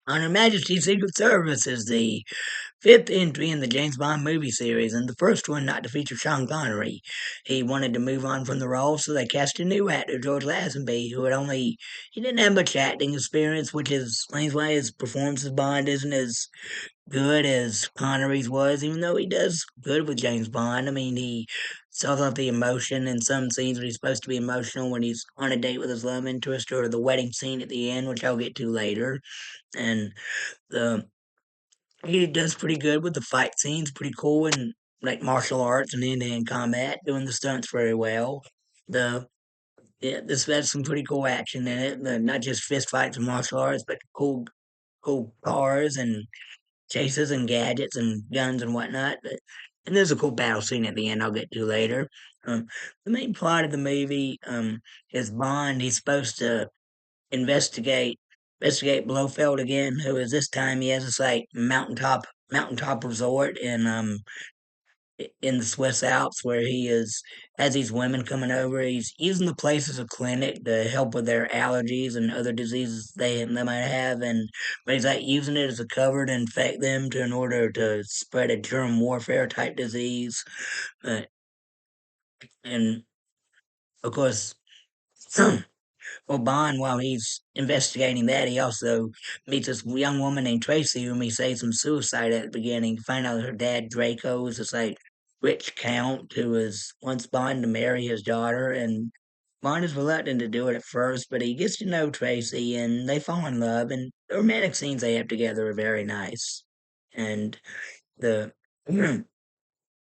On Her Majesty's Secret Service is the fifth entry in the James Bond movie series, and the first one not to feature Sean Connery. He wanted to move on from the role, so they cast a new actor, George Lazenby, who he didn't have much acting experience, which explains why his performance as Bond isn't as good as Connery's was, even though he does good with James Bond. I mean, he sells off the emotion in some scenes when he's supposed to be emotional when he's on a date with his love interest, or the wedding scene at the end, which I'll get to later. And the he does pretty good with the fight scenes, pretty cool in like martial arts and hand-to-hand combat, doing the stunts very well. The this has some pretty cool action in it. Not just fist fights and martial arts, but cool cars and chases and gadgets and guns and whatnot. And there's a cool battle scene at the end I'll get to later. Um, the main plot of the movie is Bond. He's supposed to investigate investigate Blofeld again, who is this time he has this like mountaintop resort in the Swiss Alps where he is has these women coming over. He's using the place as a clinic to help with their allergies and other diseases they might have, and but he's like using it as a cover to infect them to in order to spread a germ warfare type disease. Uh, and of course, well, Bond, while he's investigating that, he also meets this young woman named Tracy, whom he saves from suicide at the beginning. Find out her dad, Draco, is this like rich count who was once Bond to marry his daughter, and Bond is reluctant to do it at first, but he gets to know Tracy, and they fall in love, and the romantic scenes they have together are very nice. And the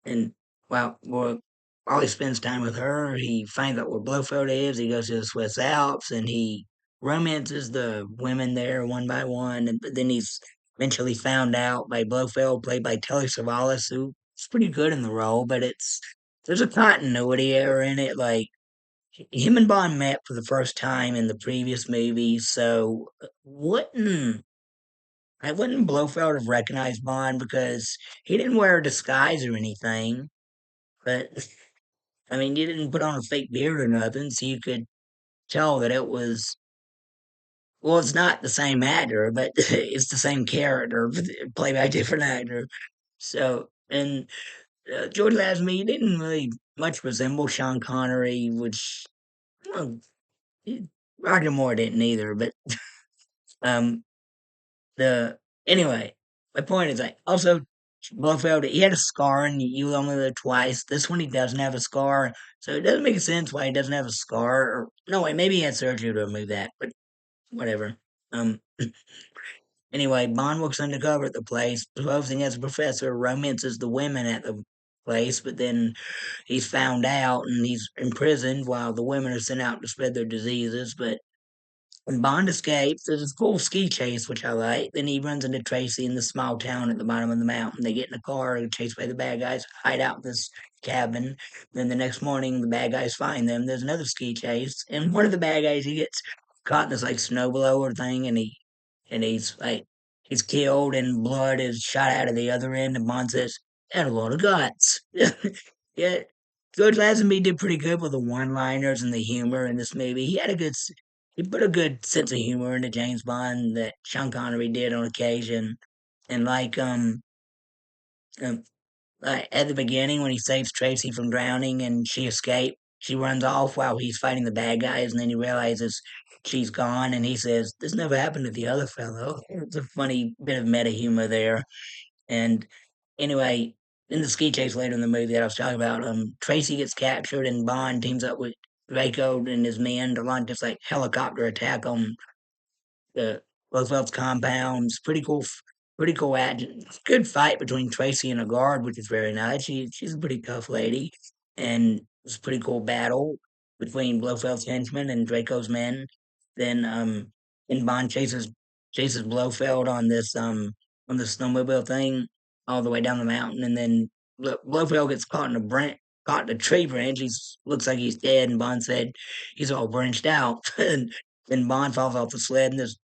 And while he spends time with her, he finds out where Blofeld is. He goes to the Swiss Alps and he romances the women there one by one. And but then he's eventually found out by Blofeld, played by Telly Savalas, who's pretty good in the role. But there's a continuity error in it. Like him and Bond met for the first time in the previous movie, so wouldn't I wouldn't Blofeld have recognized Bond because he didn't wear a disguise or anything. But I mean, you didn't put on a fake beard or nothing, so you could tell that it was. Well, it's not the same actor, but it's the same character played by a different actor. So, and George Lazenby didn't really much resemble Sean Connery, which well, Roger Moore didn't either. But um, the anyway, my point is like also Blofeld he had a scar and you only live twice. This one he doesn't have a scar, so it doesn't make sense why he doesn't have a scar. Or no way, maybe he had surgery to remove that, but whatever. Um. Anyway, Bond works undercover at the place, posing as a professor, romances the women at the place, but then he's found out and he's imprisoned while the women are sent out to spread their diseases. But when Bond escapes, there's a cool ski chase, which I like. Then he runs into Tracy in the small town at the bottom of the mountain. They get in a car, and chased by the bad guys, hide out in this cabin. Then the next morning, the bad guys find them. There's another ski chase, and one of the bad guys he gets caught in this like snowblower thing, and he's killed, and blood is shot out of the other end. And Bond says, "And a lot of guts." Yeah, George Lazenby did pretty good with the one-liners and the humor in this movie. He put a good sense of humor into James Bond that Sean Connery did on occasion. And um, like at the beginning when he saves Tracy from drowning and she escaped, she runs off while he's fighting the bad guys, and then he realizes she's gone, and he says, "This never happened to the other fellow." It's a funny bit of meta humor there. And anyway, in the ski chase later in the movie that I was talking about, Tracy gets captured and Bond teams up with Draco and his men to launch this like helicopter attack on the Roosevelt's compounds. Pretty cool action. Good fight between Tracy and a guard, which is very nice. She's a pretty tough lady, and it's a pretty cool battle between Blofeld's henchmen and Draco's men. Then and Bond chases Blofeld on the snowmobile thing all the way down the mountain, and then Blofeld gets caught in a tree branch. He looks like he's dead, and Bond said he's all branched out. And then Bond falls off the sled, and this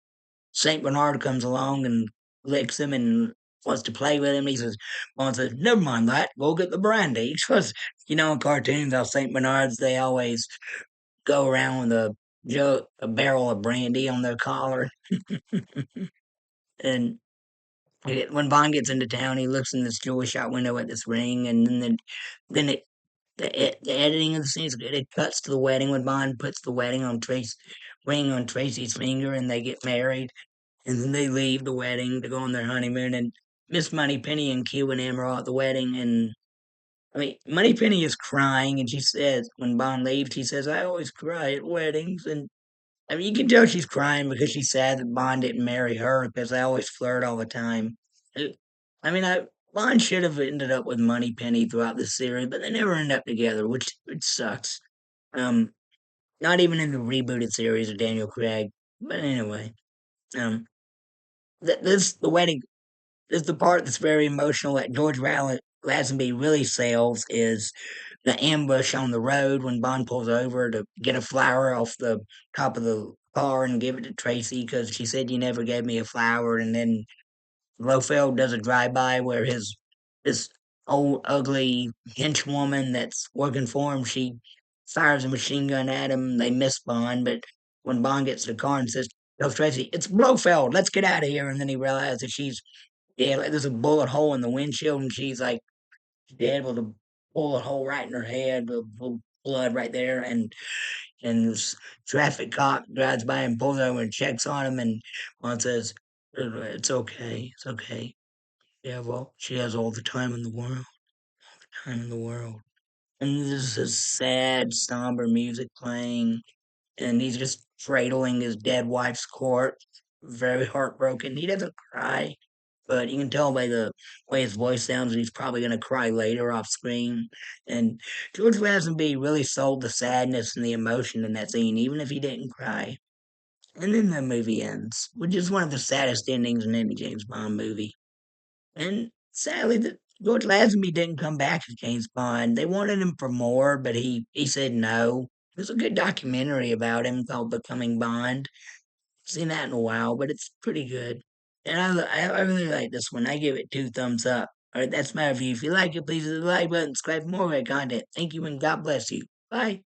Saint Bernard comes along and licks him and wants to play with him. He says, Bond says, "Never mind that. Go get the brandy." Because in cartoons, how Saint Bernards they always go around with a barrel of brandy on their collar. And when Bond gets into town, he looks in this jewelry shop window at this ring, and then it the editing of the scenes it cuts to the wedding when Bond puts the ring on Tracy's finger, and they get married, and then they leave the wedding to go on their honeymoon, and Miss Moneypenny and Q and M are all at the wedding, and I mean, Moneypenny is crying, and she says, when Bond leaves, she says, "I always cry at weddings," and I mean, you can tell she's crying because she's sad that Bond didn't marry her because they always flirt all the time. It- I mean, Bond should have ended up with Moneypenny throughout the series, but they never end up together, which sucks. Um, Not even in the rebooted series of Daniel Craig. But anyway, um, the wedding is the part that's very emotional that Lazenby really sells is the ambush on the road when Bond pulls over to get a flower off the top of the car and give it to Tracy because she said you never gave me a flower, and then Blofeld does a drive-by where his this old ugly henchwoman that's working for him, she fires a machine gun at him. They miss Bond, but when Bond gets to the car and tells Tracy, "It's Blofeld, let's get out of here," and then he realizes she's dead. Like there's a bullet hole in the windshield, and she's like dead with a bullet hole right in her head, with blood right there, and this traffic cop drives by and pulls over and checks on him, and Bond says, "It's okay, it's okay." Yeah, well, she has all the time in the world, time in the world. And this is sad, somber music playing, and he's just cradling his dead wife's corpse, very heartbroken. He doesn't cry, but you can tell by the way his voice sounds that he's probably going to cry later off screen. And George Lazenby really sold the sadness and the emotion in that scene, even if he didn't cry. And then the movie ends, which is one of the saddest endings in any James Bond movie. And sadly, George Lazenby didn't come back as James Bond. They wanted him for more, but he said no. There's a good documentary about him called Becoming Bond. Seen that in a while, but it's pretty good. And I really like this one. I give it 2 thumbs up. All right, that's my review. If you like it, please hit the like button, subscribe for more great content. Thank you, and God bless you. Bye.